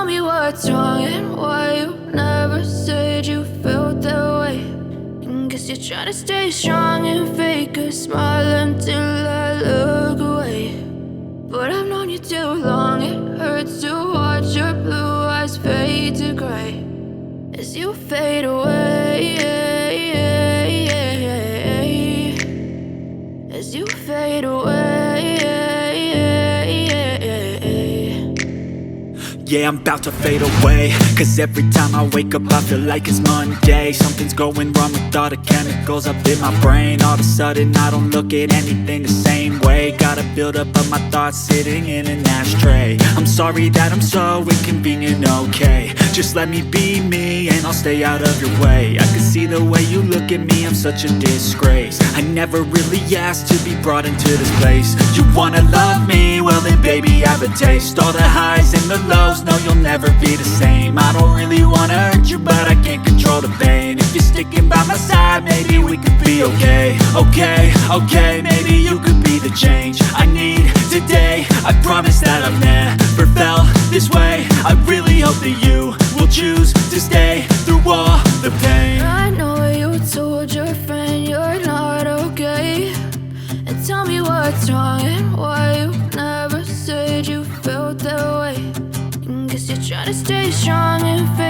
me what's wrong and why you never said you felt that way. And guess you're trying to stay strong and fake a smile until I look away. But I've known you too long, it hurts to watch your blue eyes fade to gray as you fade away, as you fade away. Yeah, I'm about to fade away, cause every time I wake up I feel like it's Monday. Something's going wrong with all the chemicals up in my brain. All of a sudden I don't look at anything the same way. Got a build up of my thoughts sitting in an ashtray. I'm sorry that I'm so inconvenient, okay. Just let me be me and I'll stay out of your way. I can see the way you look at me, I'm such a disgrace. I never really asked to be brought into this place. You wanna love me? Well then baby have a taste. All the highs and the lows, no, you'll never be the same. I don't really wanna hurt you, but I can't control the pain. If you're sticking by my side, maybe we could be okay. Okay, maybe you could be the change I need today. I promise that I've never felt this way. I really hope that you will choose to stay through all the pain. I know you told your friend you're not okay, and tell me what's wrong and why you never said you felt that way. Guess you're trying to stay strong and fair.